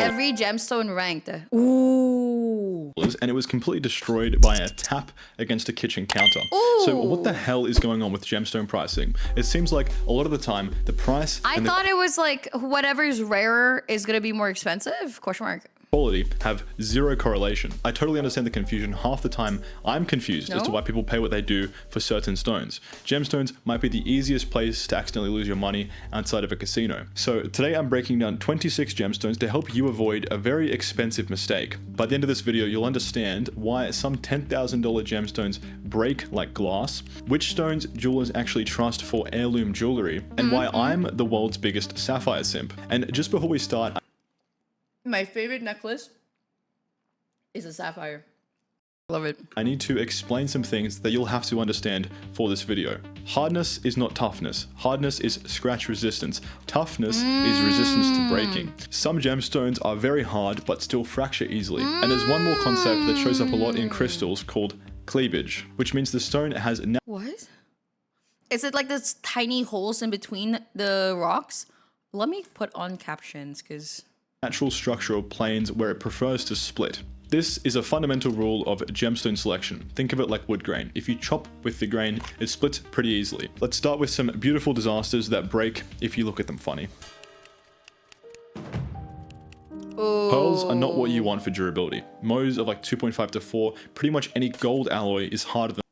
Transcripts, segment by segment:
Every gemstone ranked. Ooh. And it was completely destroyed by a tap against a kitchen counter. Ooh. So what the hell is going on with gemstone pricing? It seems like a lot of the time the price I thought it was like whatever's rarer is gonna be more expensive? Question mark. quality have zero correlation. I totally understand the confusion. Half the time I'm confused as to why people pay what they do for certain stones. Gemstones might be the easiest place to accidentally lose your money outside of a casino. So today I'm breaking down 26 gemstones to help you avoid a very expensive mistake. By the end of this video, you'll understand why some $10,000 gemstones break like glass, which stones jewelers actually trust for heirloom jewelry, and why I'm the world's biggest sapphire simp. And just before we start, My favorite necklace is a sapphire. Love it. I need to explain some things that you'll have to understand for this video. Hardness is not toughness. Hardness is scratch resistance. Toughness is resistance to breaking. Some gemstones are very hard but still fracture easily. And there's one more concept that shows up a lot in crystals called cleavage, which means the stone has What? Is it like this tiny holes in between the rocks? Let me put on captions because... natural structural planes where it prefers to split. This is a fundamental rule of gemstone selection. Think of it like wood grain. If you chop with the grain, it splits pretty easily. Let's start with some beautiful disasters that break if you look at them funny. Pearls are not what you want for durability. Mohs of like 2.5 to 4, pretty much any gold alloy is harder than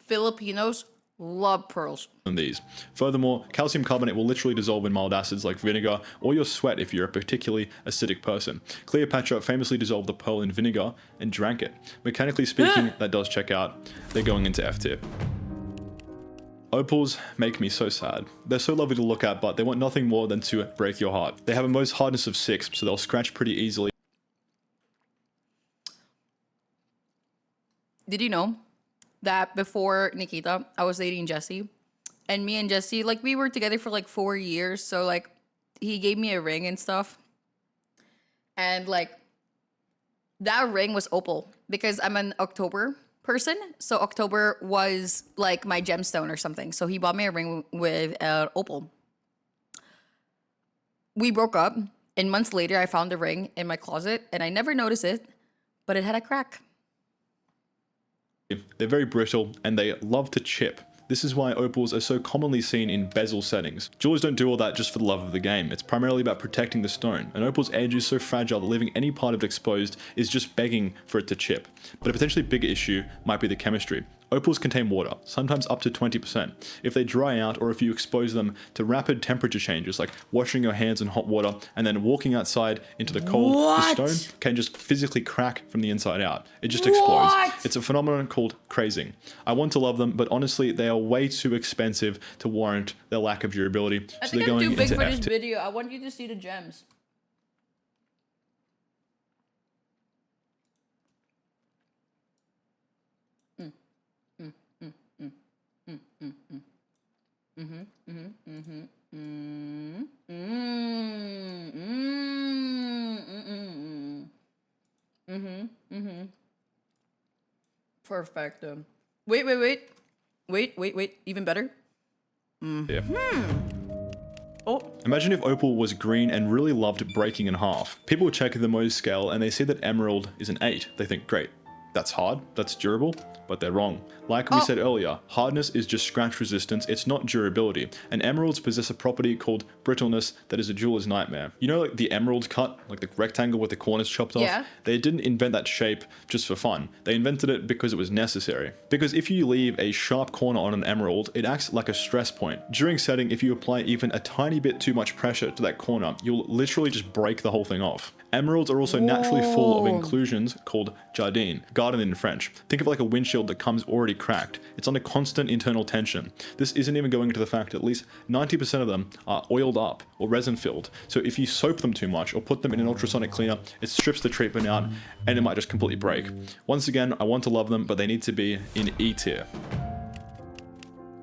Filipinos love pearls. these. Furthermore, calcium carbonate will literally dissolve in mild acids like vinegar or your sweat if you're a particularly acidic person. Cleopatra famously dissolved the pearl in vinegar and drank it. Mechanically speaking, that does check out. They're going into F tier. Opals make me so sad. They're so lovely to look at, but they want nothing more than to break your heart. They have a Mohs hardness of 6, so they'll scratch pretty easily. Did you know that before Nikita, I was dating Jesse, and me and Jesse, like, we were together for like 4 years. So like, he gave me a ring and stuff, and like, that ring was opal because I'm an October person. So October was like my gemstone or something. So he bought me a ring with opal. We broke up, and months later, I found the ring in my closet, and I never noticed it, but it had a crack. They're very brittle and they love to chip. This is why opals are so commonly seen in bezel settings. Jewelers don't do all that just for the love of the game. It's primarily about protecting the stone. An opal's edge is so fragile that leaving any part of it exposed is just begging for it to chip. But a potentially bigger issue might be the chemistry. Opals contain water, sometimes up to 20%. If they dry out or if you expose them to rapid temperature changes, like washing your hands in hot water and then walking outside into the cold, the stone can just physically crack from the inside out. It just explodes. It's a phenomenon called crazing. I want to love them, but honestly, they are way too expensive to warrant their lack of durability. I So think they're I'm going too big into for this F tier. video. I want you to see the gems. Perfect. Wait. Even better. Yeah. Oh, Imagine if opal was green and really loved breaking in half. People check the Mohs scale and they see that emerald is an 8. They think, great, that's hard, that's durable, but they're wrong. Like we said earlier, hardness is just scratch resistance, it's not durability. And emeralds possess a property called brittleness that is a jeweler's nightmare. You know, like the emerald cut, like the rectangle with the corners chopped off? Yeah. They didn't invent that shape just for fun. They invented it because it was necessary. Because if you leave a sharp corner on an emerald, it acts like a stress point. During setting, if you apply even a tiny bit too much pressure to that corner, you'll literally just break the whole thing off. Emeralds are also naturally full of inclusions called jardine, garden in French. Think of it like a windshield that comes already cracked. It's under constant internal tension. This isn't even going into the fact that at least 90% of them are oiled up or resin filled. So if you soap them too much or put them in an ultrasonic cleaner, it strips the treatment out and it might just completely break. Once again, I want to love them, but they need to be in E tier.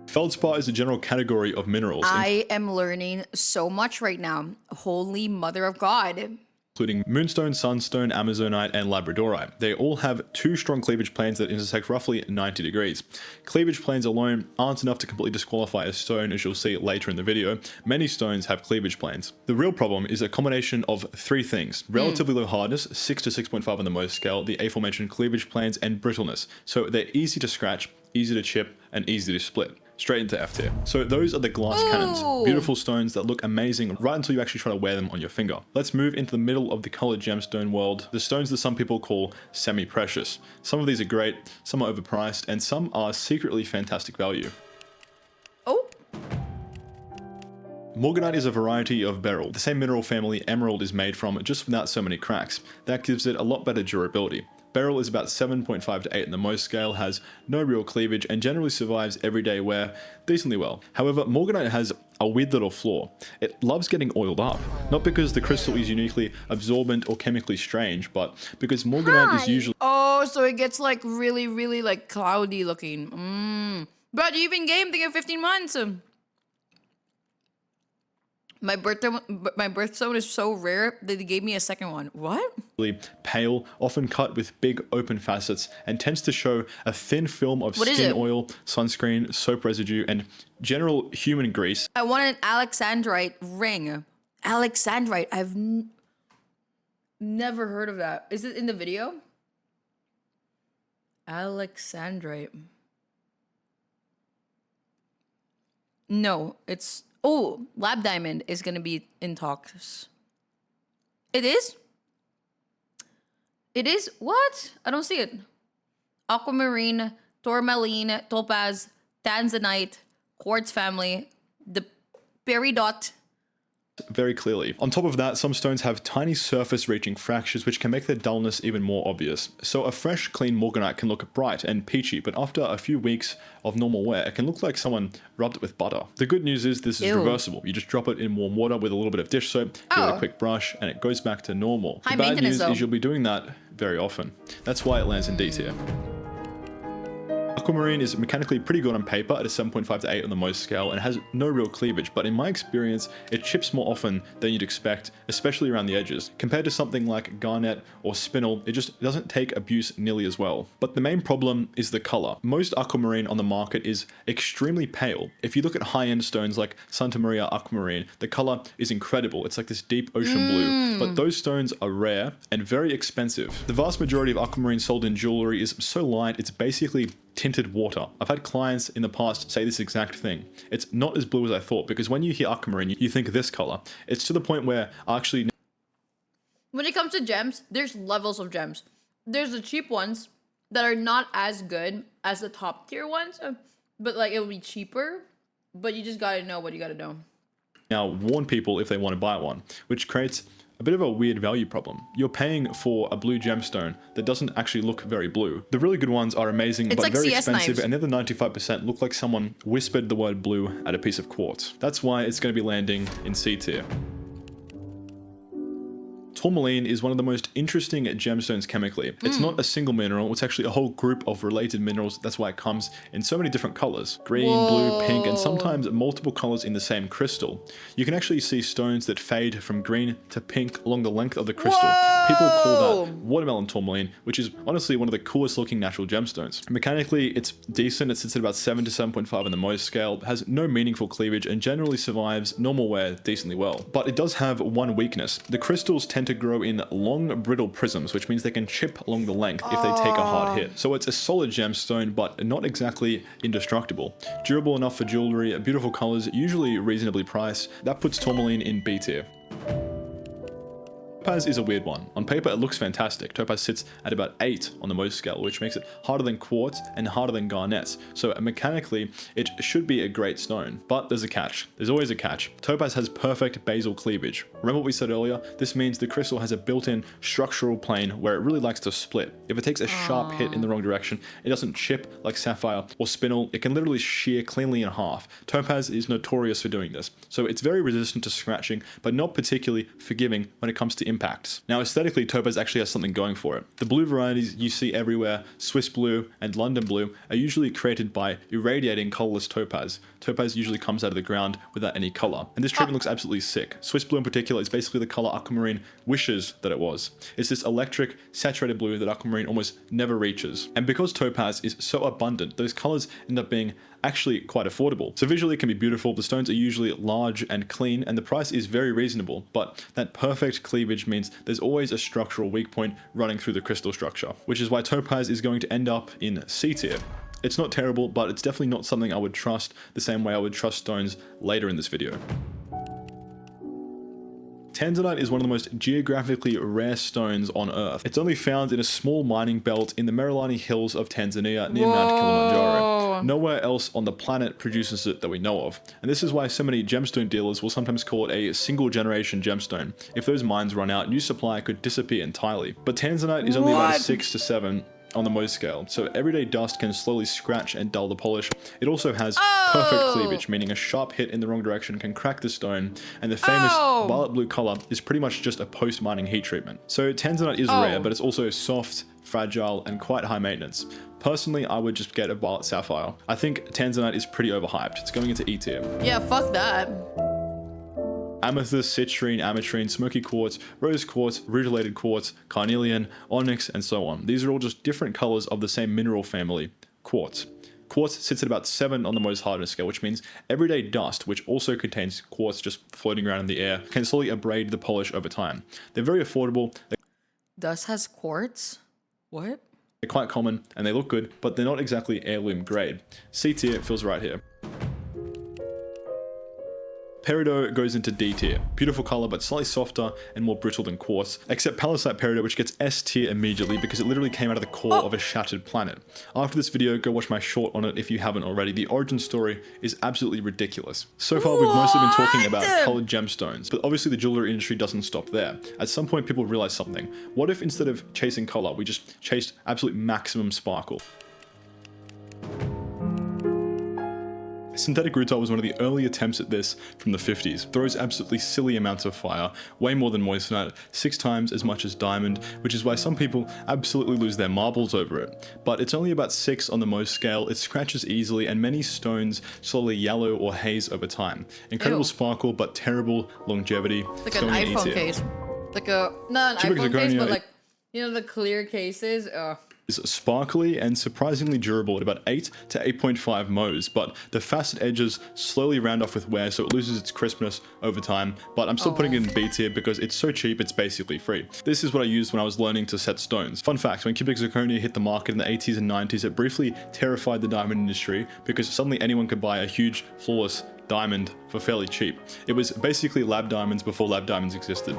Feldspar is a general category of minerals. I am learning so much right now. Holy mother of God. including Moonstone, Sunstone, Amazonite, and Labradorite. They all have two strong cleavage planes that intersect roughly 90 degrees. Cleavage planes alone aren't enough to completely disqualify a stone, as you'll see later in the video. Many stones have cleavage planes. The real problem is a combination of three things: relatively low hardness, 6 to 6.5 on the Mohs scale, the aforementioned cleavage planes, and brittleness. So they're easy to scratch, easy to chip, and easy to split. Straight into F tier. So those are the glass cannons. Beautiful stones that look amazing right until you actually try to wear them on your finger. Let's move into the middle of the colored gemstone world. The stones that some people call semi-precious. Some of these are great, some are overpriced, and some are secretly fantastic value. Oh. Morganite is a variety of beryl. The same mineral family emerald is made from, just without so many cracks. That gives it a lot better durability. Beryl is about 7.5 to 8 in the Mohs scale, has no real cleavage, and generally survives everyday wear decently well. However, Morganite has a weird little flaw. It loves getting oiled up. Not because the crystal is uniquely absorbent or chemically strange, but because Morganite is usually... Oh, so it gets like really, really like cloudy looking. But you've been game thinking 15 months. My birthstone is so rare that they gave me a second one. What? Pale, often cut with big open facets, and tends to show a thin film of skin oil, sunscreen, soap residue, and general human grease. I want an alexandrite ring. Alexandrite. I've never heard of that. Is it in the video? Alexandrite. No, it's... Oh, lab diamond is going to be in talks. It is? It is? What? I don't see it. Aquamarine, tourmaline, topaz, tanzanite, quartz family, the peridot. Very clearly. On top of that, some stones have tiny surface-reaching fractures which can make their dullness even more obvious. So a fresh, clean Morganite can look bright and peachy, but after a few weeks of normal wear, it can look like someone rubbed it with butter. The good news is this is reversible. You just drop it in warm water with a little bit of dish soap, give it a quick brush, and it goes back to normal. The bad news is you'll be doing that very often. That's why it lands in D tier. Aquamarine is mechanically pretty good on paper at a 7.5 to 8 on the Mohs scale and has no real cleavage, but in my experience, it chips more often than you'd expect, especially around the edges. Compared to something like garnet or spinel, it just doesn't take abuse nearly as well. But the main problem is the color. Most aquamarine on the market is extremely pale. If you look at high-end stones like Santa Maria aquamarine, the color is incredible. It's like this deep ocean blue, but those stones are rare and very expensive. The vast majority of aquamarine sold in jewelry is so light, it's basically tinted water. I've had clients in the past say this exact thing. It's not as blue as I thought, because when you hear aquamarine, you think this color. It's to the point where I actually... When it comes to gems, there's levels of gems. There's the cheap ones that are not as good as the top tier ones, but like it'll be cheaper, but you just gotta know what you gotta know. Now warn people if they want to buy one, which creates a bit of a weird value problem. You're paying for a blue gemstone that doesn't actually look very blue. The really good ones are amazing, but like very expensive, and the other 95% look like someone whispered the word blue at a piece of quartz. That's why it's going to be landing in C tier. Tourmaline is one of the most interesting gemstones chemically. It's not a single mineral, it's actually a whole group of related minerals. That's why it comes in so many different colors. Green, blue, pink, and sometimes multiple colors in the same crystal. You can actually see stones that fade from green to pink along the length of the crystal. People call that watermelon tourmaline, which is honestly one of the coolest looking natural gemstones. Mechanically, it's decent. It sits at about 7 to 7.5 on the Mohs scale, has no meaningful cleavage, and generally survives normal wear decently well. But it does have one weakness. The crystals tend to grow in long brittle prisms, which means they can chip along the length if they take a hard hit. So it's a solid gemstone, but not exactly indestructible. Durable enough for jewelry, beautiful colors, usually reasonably priced. That puts tourmaline in B tier. Topaz is a weird one. On paper, it looks fantastic. Topaz sits at about 8 on the Mohs scale, which makes it harder than quartz and harder than garnets. So mechanically, it should be a great stone. But there's a catch. There's always a catch. Topaz has perfect basal cleavage. Remember what we said earlier? This means the crystal has a built-in structural plane where it really likes to split. If it takes a sharp hit in the wrong direction, it doesn't chip like sapphire or spinel. It can literally shear cleanly in half. Topaz is notorious for doing this. so it's very resistant to scratching, but not particularly forgiving when it comes to impacts. Now aesthetically, topaz actually has something going for it. The blue varieties you see everywhere, Swiss blue and London blue, are usually created by irradiating colorless topaz. Topaz usually comes out of the ground without any color, and this treatment looks absolutely sick. Swiss blue in particular is basically the color aquamarine wishes that it was. It's this electric, saturated blue that aquamarine almost never reaches. And because topaz is so abundant, those colors end up being actually quite affordable. So visually it can be beautiful, the stones are usually large and clean, and the price is very reasonable, but that perfect cleavage means there's always a structural weak point running through the crystal structure, which is why topaz is going to end up in C tier. It's not terrible, but it's definitely not something I would trust the same way I would trust stones later in this video. Tanzanite is one of the most geographically rare stones on Earth. It's only found in a small mining belt in the Merillani Hills of Tanzania near Mount Kilimanjaro. Nowhere else on the planet produces it that we know of. And this is why so many gemstone dealers will sometimes call it a single generation gemstone. If those mines run out, new supply could disappear entirely. But Tanzanite is only about 6 to 7 on the Mohs scale, so everyday dust can slowly scratch and dull the polish. It also has perfect cleavage, meaning a sharp hit in the wrong direction can crack the stone, and the famous violet blue color is pretty much just a post-mining heat treatment. So Tanzanite is rare, but it's also soft, fragile, and quite high maintenance. Personally, I would just get a violet sapphire. I think Tanzanite is pretty overhyped. It's going into E tier. Yeah, fuck that. Amethyst, citrine, ametrine, smoky quartz, rose quartz, rutilated quartz, carnelian, onyx, and so on. These are all just different colors of the same mineral family, quartz. Quartz sits at about 7 on the Mohs hardness scale, which means everyday dust, which also contains quartz just floating around in the air, can slowly abrade the polish over time. They're very affordable. Dust has quartz? What? They're quite common, and they look good, but they're not exactly heirloom grade. C tier feels right here. Peridot goes into D tier. Beautiful color, but slightly softer and more brittle than quartz, except palisite peridot, which gets S tier immediately because it literally came out of the core of a shattered planet. After this video, go watch my short on it if you haven't already. The origin story is absolutely ridiculous. So far, we've mostly been talking about colored gemstones, but obviously the jewelry industry doesn't stop there. At some point, people realize something. What if instead of chasing color, we just chased absolute maximum sparkle? Synthetic rutile was one of the early attempts at this from the 50s. Throws absolutely silly amounts of fire, way more than moissanite, 6 times as much as diamond, which is why some people absolutely lose their marbles over it. But it's only about 6 on the Mohs scale, it scratches easily, and many stones slowly yellow or haze over time. Incredible sparkle, but terrible longevity. Like an iPhone case. Like a, not an iPhone case, but like, you know, the clear cases? Is sparkly and surprisingly durable at about 8 to 8.5 Mohs, but the facet edges slowly round off with wear, so it loses its crispness over time, but I'm still putting it in B tier because it's so cheap it's basically free. This is what I used when I was learning to set stones. Fun fact, when cubic zirconia hit the market in the 80s and 90s, it briefly terrified the diamond industry because suddenly anyone could buy a huge, flawless diamond for fairly cheap. It was basically lab diamonds before lab diamonds existed.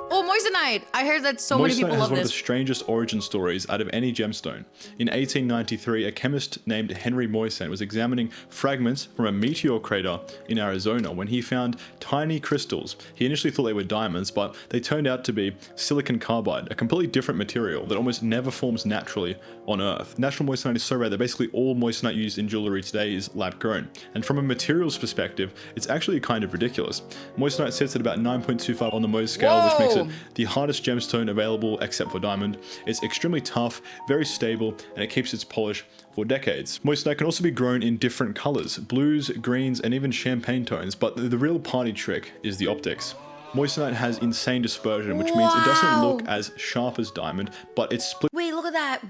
Oh, moissanite! I heard that so many people love this. Moissanite has one of the strangest origin stories out of any gemstone. In 1893, a chemist named Henry Moissan was examining fragments from a meteor crater in Arizona when he found tiny crystals. He initially thought they were diamonds, but they turned out to be silicon carbide, a completely different material that almost never forms naturally on Earth. Natural moissanite is so rare that basically all moissanite used in jewelry today is lab grown. And from a materials perspective, it's actually kind of ridiculous. Moissanite sits at about 9.25 on the Mohs scale, which makes it the hardest gemstone available except for diamond. It's extremely tough, very stable, and it keeps its polish for decades. Moissanite can also be grown in different colors, blues, greens, and even champagne tones, but the real party trick is the optics. Moissanite has insane dispersion, which means it doesn't look as sharp as diamond, but it's split. Wait, look at that.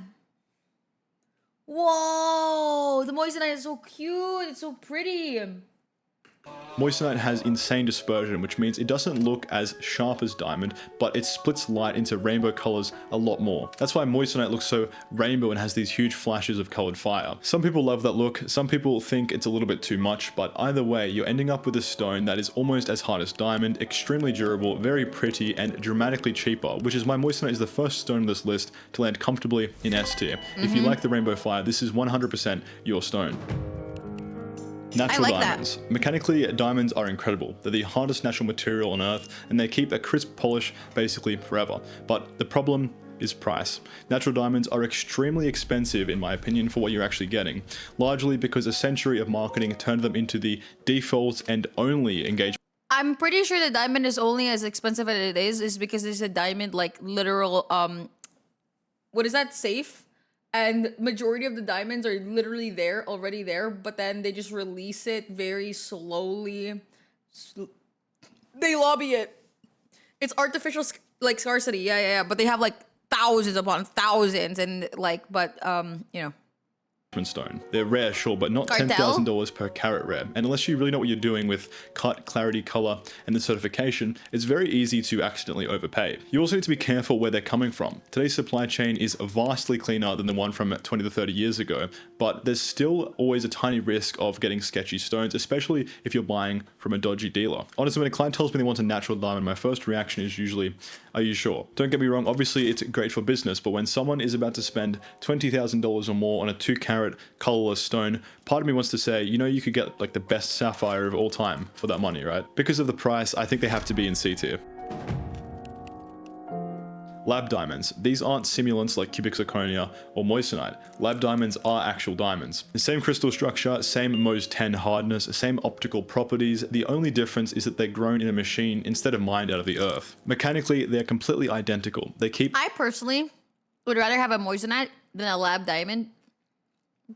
Whoa, the moissanite is so cute. It's so pretty. Moissanite has insane dispersion, which means it doesn't look as sharp as diamond, but it splits light into rainbow colors a lot more. That's why moissanite looks so rainbow and has these huge flashes of colored fire. Some people love that look, some people think it's a little bit too much, but either way, you're ending up with a stone that is almost as hard as diamond, extremely durable, very pretty, and dramatically cheaper, which is why moissanite is the first stone on this list to land comfortably in S tier. If you like the rainbow fire, this is 100% your stone. Natural diamonds. Mechanically, diamonds are incredible. They're the hardest natural material on Earth, and they keep a crisp polish basically forever. But the problem is price. Natural diamonds are extremely expensive in my opinion for what you're actually getting, largely because a century of marketing turned them into the default and only engagement. I'm pretty sure the diamond is only as expensive as it is because there's a diamond like literal what is that, safe? And majority of the diamonds are literally there, already there, but then they just release it very slowly. They lobby it. It's artificial like scarcity, yeah. But they have like thousands upon thousands, and like, but you know. Stone. They're rare, sure, but not Cartel? $10,000 per carat rare. And unless you really know what you're doing with cut, clarity, color, and the certification, it's very easy to accidentally overpay. You also need to be careful where they're coming from. Today's supply chain is vastly cleaner than the one from 20 to 30 years ago, but there's still always a tiny risk of getting sketchy stones, especially if you're buying from a dodgy dealer. Honestly, when a client tells me they want a natural diamond, my first reaction is usually, are you sure? Don't get me wrong, obviously it's great for business, but when someone is about to spend $20,000 or more on a 2-carat colorless stone, part of me wants to say, you know, you could get like the best sapphire of all time for that money, right? Because of the price, I think they have to be in C tier. Lab diamonds. These aren't simulants like cubic zirconia or moissanite. Lab diamonds are actual diamonds. The same crystal structure, same Mohs 10 hardness, same optical properties. The only difference is that they're grown in a machine instead of mined out of the earth. Mechanically, they're completely identical. They keep... I personally would rather have a moissanite than a lab diamond,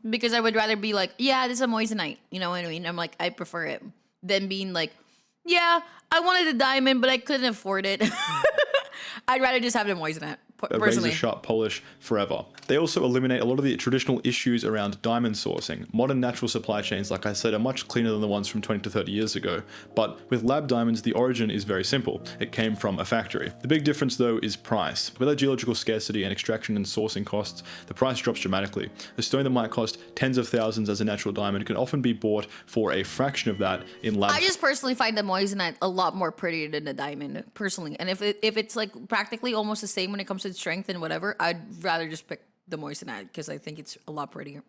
because I would rather be like, yeah, this is a moissanite, you know what I mean? I'm like, I prefer it than being like, yeah, I wanted a diamond, but I couldn't afford it. I'd rather just have the moissanite, a personally. razor sharp polish forever. They also eliminate a lot of the traditional issues around diamond sourcing. Modern natural supply chains, like I said, are much cleaner than the ones from 20 to 30 years ago. But with lab diamonds, the origin is very simple. It came from a factory. The big difference though is price. Without geological scarcity and extraction and sourcing costs, the price drops dramatically. A stone that might cost tens of thousands as a natural diamond can often be bought for a fraction of that in lab. I just personally find the moissanite a lot more prettier than the diamond, personally. And if it's like practically almost the same when it comes to strength and whatever, I'd rather just pick the moissanite because I think it's a lot prettier.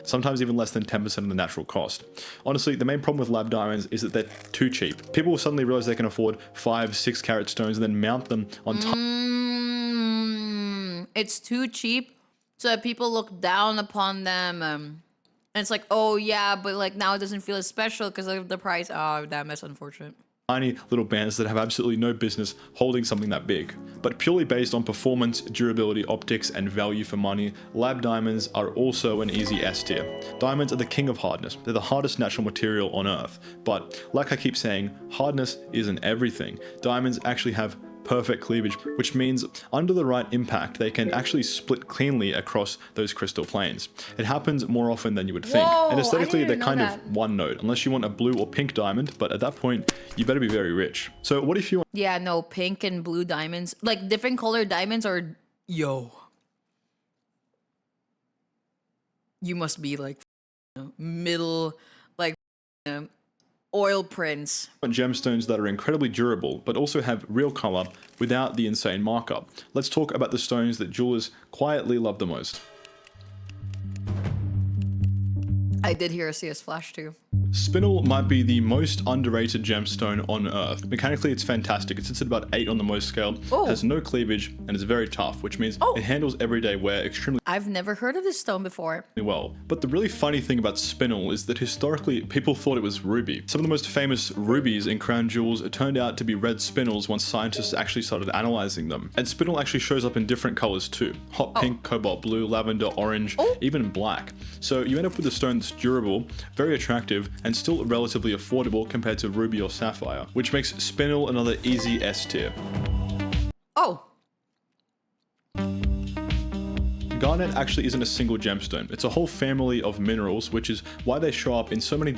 Sometimes even less than 10% of the natural cost. Honestly, the main problem with lab diamonds is that they're too cheap. People will suddenly realize they can afford 5-6 carat stones and then mount them on top. It's too cheap, so that people look down upon them. And it's like, oh yeah, but like now it doesn't feel as special because of the price. Oh, damn, that's unfortunate. Tiny little bands that have absolutely no business holding something that big. But purely based on performance, durability, optics, and value for money, lab diamonds are also an easy S tier. Diamonds are the king of hardness. They're the hardest natural material on earth. But like I keep saying, hardness isn't everything. Diamonds actually have perfect cleavage, which means under the right impact, they can actually split cleanly across those crystal planes. It happens more often than you would think. Whoa, and aesthetically, I didn't they're know kind of one note, unless you want a blue or pink diamond, but at that point, you better be very rich. So what if you want... Yeah, no, pink and blue diamonds. Like different colored diamonds are, yo. You must be like middle, like oil prints. Gemstones that are incredibly durable, but also have real color without the insane markup. Let's talk about the stones that jewelers quietly love the most. I did hear a CS flash too. Spinel might be the most underrated gemstone on earth. Mechanically, it's fantastic. It sits at about 8 on the Mohs scale, has no cleavage, and is very tough, which means it handles everyday wear extremely I've never heard of this stone before. well. But the really funny thing about Spinel is that historically, people thought it was ruby. Some of the most famous rubies in crown jewels turned out to be red spinels once scientists actually started analyzing them. And Spinel actually shows up in different colors too. Hot pink, cobalt blue, lavender, orange, even black. So you end up with a stone that's durable, very attractive, and still relatively affordable compared to ruby or sapphire, which makes Spinel another easy S tier. Oh. Garnet actually isn't a single gemstone. It's a whole family of minerals, which is why they show up in so many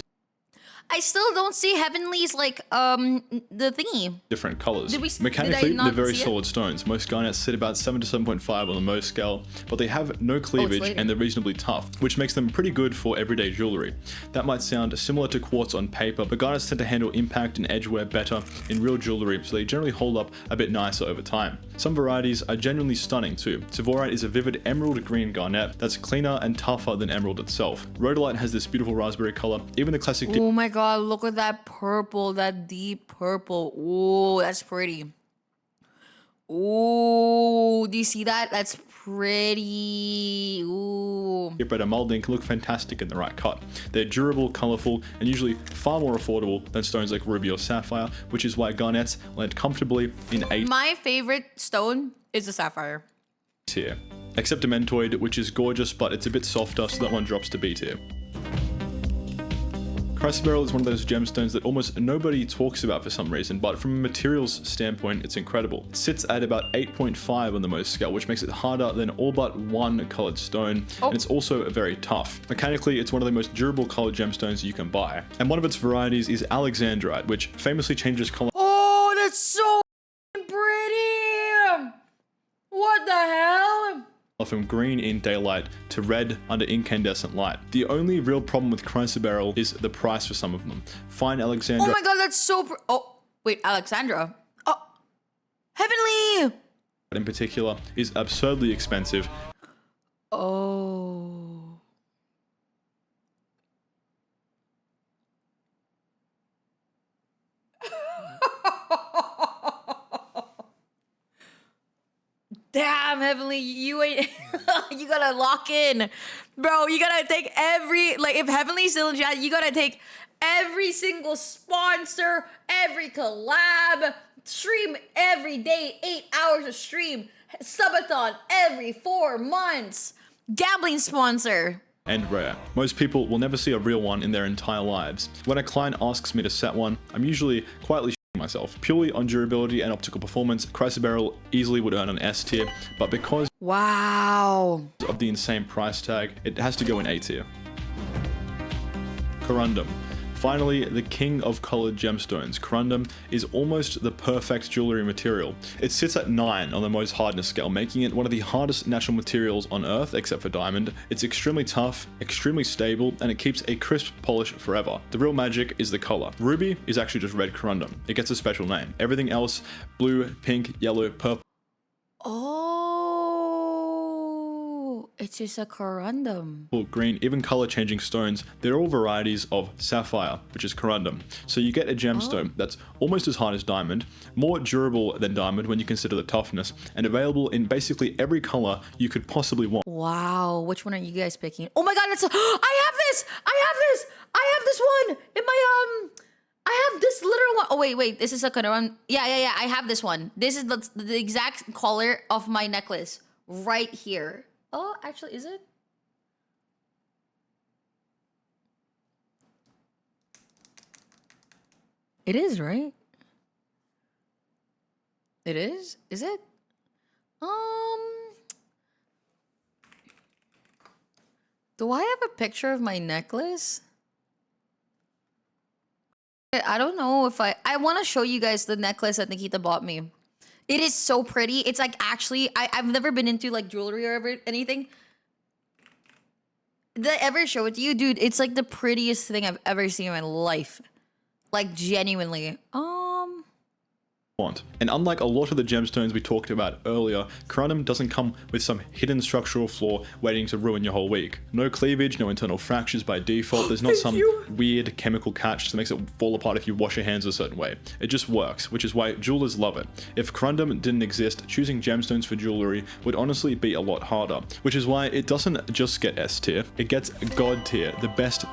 I still don't see Heavenly's like the thingy. different colors. Did I Mechanically, not they're very see it? solid stones. Most garnets sit about 7 to 7.5 on the Mohs scale, but they have no cleavage later. and they're reasonably tough, which makes them pretty good for everyday jewelry. That might sound similar to quartz on paper, but garnets tend to handle impact and edge wear better in real jewelry, so they generally hold up a bit nicer over time. Some varieties are genuinely stunning too. Tvorite is a vivid emerald green garnet that's cleaner and tougher than emerald itself. Rhodolite has this beautiful raspberry color. Even the classic Oh my god, look at that purple, that deep purple. Ooh, that's pretty. Ooh, Ooh, do you see that? That's pretty. Ooh. But a molding can look fantastic in the right cut. They're durable, colorful, and usually far more affordable than stones like ruby or sapphire, which is why garnets land comfortably in A My favorite stone is the sapphire. tier. Except Dementoid, which is gorgeous, but it's a bit softer, so that one drops to B tier. Chrysoberyl is one of those gemstones that almost nobody talks about for some reason, but from a materials standpoint, it's incredible. It sits at about 8.5 on the Mohs scale, which makes it harder than all but one colored stone, and it's also very tough. Mechanically, it's one of the most durable colored gemstones you can buy. And one of its varieties is Alexandrite, which famously changes color. Oh, that's so pretty! What the hell? From green in daylight to red under incandescent light. The only real problem with Chrysoberyl is the price for some of them. Fine Alexandra Oh my god, that's so oh, wait, Alexandra. Oh, Heavenly! in particular is absurdly expensive. Oh. Damn, Heavenly, you ain't. You gotta lock in, bro. You gotta take every, like, if Heavenly's still in chat, you gotta take every single sponsor, every collab, stream every day, 8 hours of stream, subathon every 4 months, gambling sponsor. And rare. Most people will never see a real one in their entire lives. When a client asks me to set one, I'm usually quietly myself. Purely on durability and optical performance, Chrysoberyl easily would earn an S tier, but because Wow. of the insane price tag, it has to go in A tier. Corundum. Finally, the king of colored gemstones, corundum is almost the perfect jewelry material. It sits at 9 on the Mohs hardness scale, making it one of the hardest natural materials on earth, except for diamond. It's extremely tough, extremely stable, and it keeps a crisp polish forever. The real magic is the color. Ruby is actually just red corundum. It gets a special name. Everything else, blue, pink, yellow, purple, Oh, it's just a corundum. green, even color changing stones, they're all varieties of sapphire, which is corundum. So you get a gemstone that's almost as hard as diamond, more durable than diamond when you consider the toughness, and available in basically every color you could possibly want. Wow, which one are you guys picking? Oh my god, it's a, I have this one in my I have this literal one. Oh wait, this is a corundum. Yeah, I have this one. This is the exact color of my necklace right here. Oh, actually, is it? It is, right? It is? Is it? Do I have a picture of my necklace? I don't know if I want to show you guys the necklace that Nikita bought me. It is so pretty. It's like, actually, I've never been into like jewelry or anything. Did I ever show it to you? Dude, it's like the prettiest thing I've ever seen in my life. Like, genuinely. And unlike a lot of the gemstones we talked about earlier, corundum doesn't come with some hidden structural flaw waiting to ruin your whole week. No cleavage, no internal fractures by default, there's not some weird chemical catch that makes it fall apart if you wash your hands a certain way. It just works, which is why jewelers love it. If corundum didn't exist, choosing gemstones for jewelry would honestly be a lot harder, which is why it doesn't just get S tier, it gets God tier, the best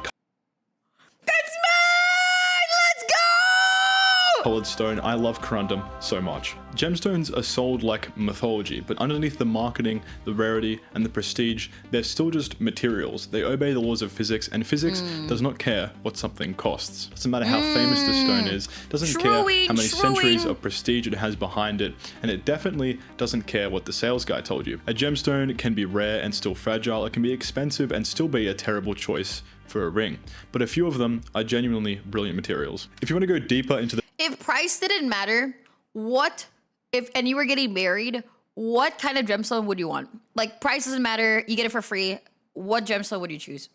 colored stone. I love corundum so much. Gemstones are sold like mythology, but underneath the marketing, the rarity, and the prestige, they're still just materials. They obey the laws of physics, and physics does not care what something costs. Doesn't matter how famous the stone is, doesn't care how many centuries of prestige it has behind it, and it definitely doesn't care what the sales guy told you. A gemstone can be rare and still fragile, it can be expensive and still be a terrible choice for a ring, but a few of them are genuinely brilliant materials. If you want to go deeper into the if price didn't matter, and you were getting married, what kind of gemstone would you want? Like, price doesn't matter, you get it for free. What gemstone would you choose?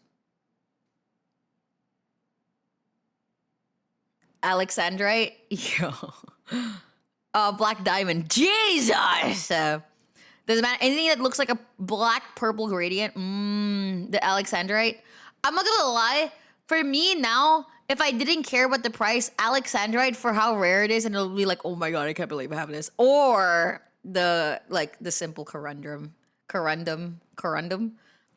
Alexandrite? Yo. Black diamond. Jesus! Doesn't matter. Anything that looks like a black-purple gradient. The Alexandrite. I'm not gonna lie. For me now, if I didn't care about the price, Alexandrite for how rare it is, and it'll be like, oh my god, I can't believe I have this. Or the simple corundum.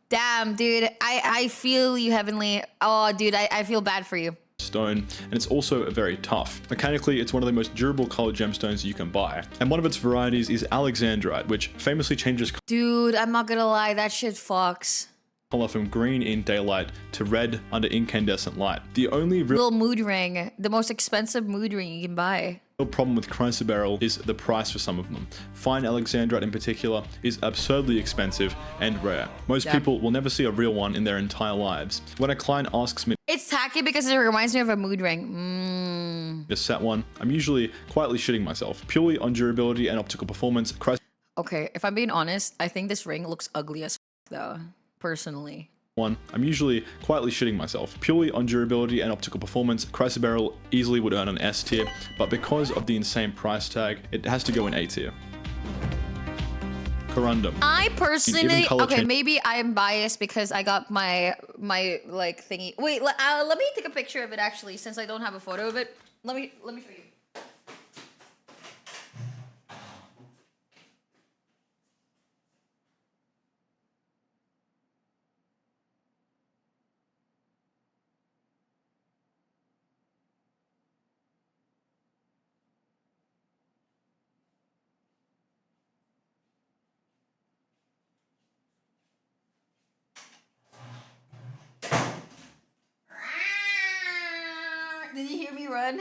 Damn, dude, I feel you, Heavenly. Oh, dude, I feel bad for you. Stone, and it's also very tough. Mechanically, it's one of the most durable colored gemstones you can buy. And one of its varieties is Alexandrite, which famously changes Dude, I'm not gonna lie, that shit fucks. color from green in daylight to red under incandescent light. The only real Little mood ring, the most expensive mood ring you can buy. problem with chrysoberyl is the price for some of them. Fine Alexandrite in particular is absurdly expensive and rare. Most people will never see a real one in their entire lives. When a client asks me It's tacky because it reminds me of a mood ring. to set one, I'm usually quietly shitting myself. Purely on durability and optical performance, Okay, if I'm being honest, I think this ring looks ugly as though, personally. I'm usually quietly shitting myself. Purely on durability and optical performance, chrysoberyl easily would earn an S tier, but because of the insane price tag, it has to go in A tier. Corundum. I personally, okay, change- maybe I'm biased because I got my like thingy. Wait, let me take a picture of it actually, since I don't have a photo of it. Let me show you. Did you hear me run?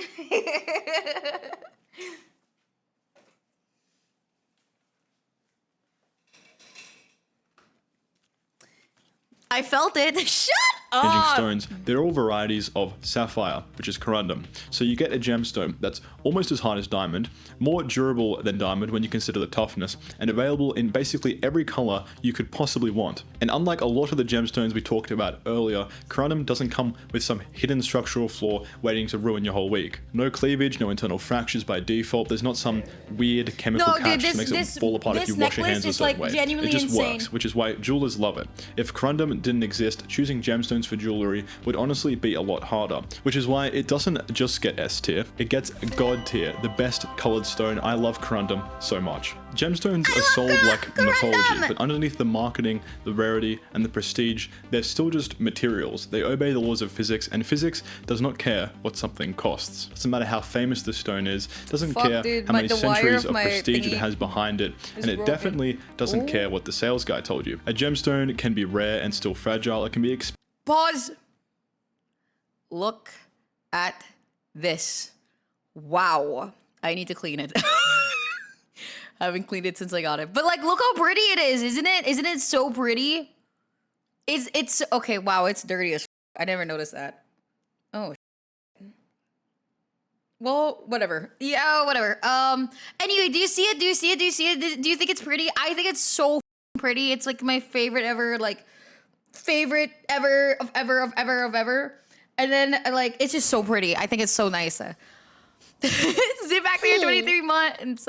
I felt it. Shut up! stones, they're all varieties of sapphire, which is corundum. So you get a gemstone that's almost as hard as diamond, more durable than diamond when you consider the toughness, and available in basically every color you could possibly want. And unlike a lot of the gemstones we talked about earlier, corundum doesn't come with some hidden structural flaw waiting to ruin your whole week. No cleavage, no internal fractures by default, there's not some weird chemical catch that makes it fall apart if you wash your hands a certain way. It just works, which is why jewelers love it. If corundum didn't exist, choosing gemstones for jewelry would honestly be a lot harder, which is why it doesn't just get S tier, it gets God tier, the best colored stone. I love corundum so much. Gemstones are sold like mythology, but underneath the marketing, the rarity, and the prestige, they're still just materials. They obey the laws of physics, and physics does not care what something costs. Doesn't matter how famous the stone is, doesn't care how many centuries of prestige it has behind it, and it definitely doesn't care what the sales guy told you. A gemstone can be rare and still fragile. It can be Pause. Look at this. Wow. I need to clean it. I haven't cleaned it since I got it. But like, look how pretty it is, isn't it? Isn't it so pretty? It's okay, wow, it's dirty as I never noticed that. Oh, well, whatever. Yeah, whatever. Anyway, do you see it? Do you see it? Do you see it? Do you think it's pretty? I think it's so pretty. It's like my favorite ever, like favorite ever of ever. And then like, it's just so pretty. I think it's so nice. Zip back to your 23 months.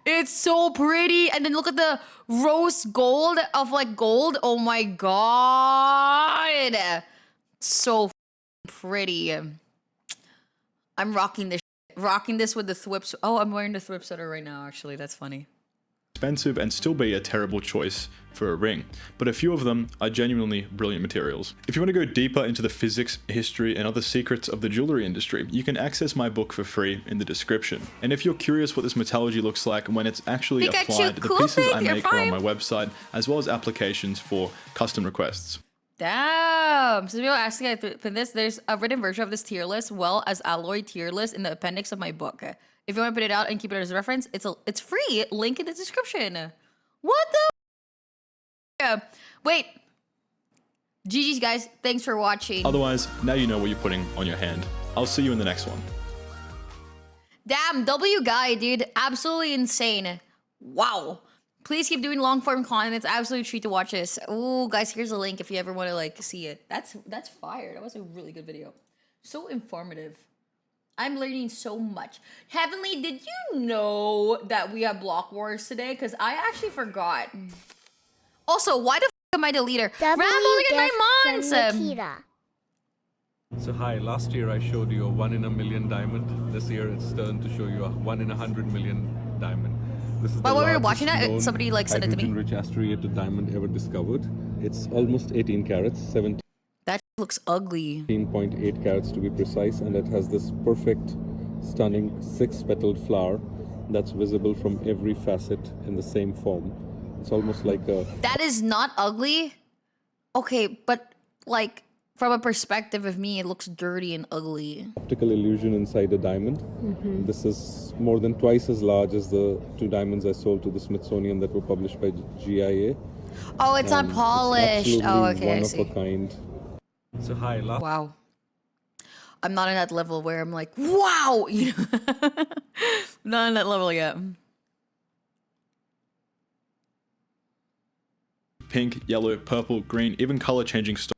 It's so pretty. And then look at the rose gold of like gold. Oh my god. So pretty. I'm rocking this with the thwips. Oh, I'm wearing the thwip sweater right now, actually. That's funny. Expensive and still be a terrible choice for a ring, but a few of them are genuinely brilliant materials. If you want to go deeper into the physics, history, and other secrets of the jewelry industry, you can access my book for free in the description. And if you're curious what this metallurgy looks like when it's actually applied, the pieces I make are on my website, as well as applications for custom requests. Damn! So people asking, I put this. There's a written version of this tier list, well as alloy tier list in the appendix of my book. If you want to put it out and keep it as a reference, it's free. Link in the description. What the? Wait. GG's guys. Thanks for watching. Otherwise, now you know what you're putting on your hand. I'll see you in the next one. Damn, W guy, dude. Absolutely insane. Wow. Please keep doing long form content. It's absolutely a treat to watch this. Oh, guys, here's a link if you ever want to like see it. That's fire. That was a really good video. So informative. I'm learning so much. Heavenly, did you know that we have block wars today? Because I actually forgot. Also, why the f am I the leader? Rambling in 9 months! So hi, last year I showed you a 1 in a million diamond. This year it's turned to show you a 1 in 100 million diamond. This is While we were largest watching that, known somebody like sent it to me. hydrogen-rich astrated diamond ever discovered. It's almost 18 carats, That looks ugly. 17.8 carats to be precise, and it has this perfect, stunning 6-petaled flower that's visible from every facet in the same form. It's almost like a That is not ugly. Okay, but like from a perspective of me, it looks dirty and ugly. optical illusion inside a diamond. This is more than twice as large as the 2 diamonds I sold to the Smithsonian that were published by GIA. Oh, it's not It's polished. Oh, absolutely okay, I one see. of a kind. So hi, last Wow. I'm not in that level where I'm like, wow, you know. I'm not in that level yet. Pink, yellow, purple, green, even color changing stone.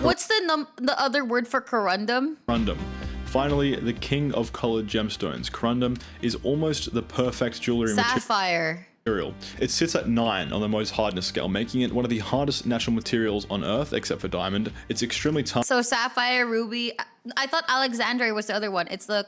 What's the other word for corundum? Corundum. Finally, the king of colored gemstones. Corundum is almost the perfect jewelry Sapphire. material. It sits at 9 on the most hardness scale, making it one of the hardest natural materials on Earth, except for diamond. It's extremely tough. So sapphire, ruby. I thought alexandrite was the other one. It's the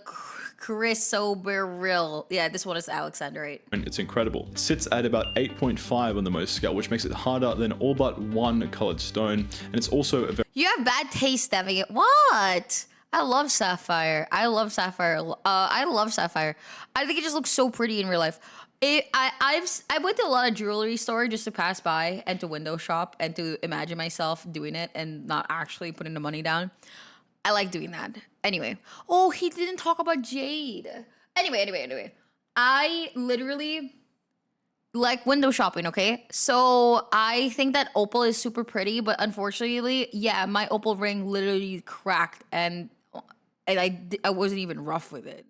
chrysoberyl. Yeah, this one is alexandrite. And it's incredible. It sits at about 8.5 on the most scale, which makes it harder than all but one colored stone. And it's also a very You have bad taste, Demi. What? I love sapphire. I love sapphire. I love sapphire. I think it just looks so pretty in real life. I went to a lot of jewelry store just to pass by and to window shop and to imagine myself doing it and not actually putting the money down. I like doing that. Anyway. Oh, he didn't talk about jade. Anyway. I literally like window shopping, okay? So I think that opal is super pretty, but unfortunately, yeah, my opal ring literally cracked and I wasn't even rough with it.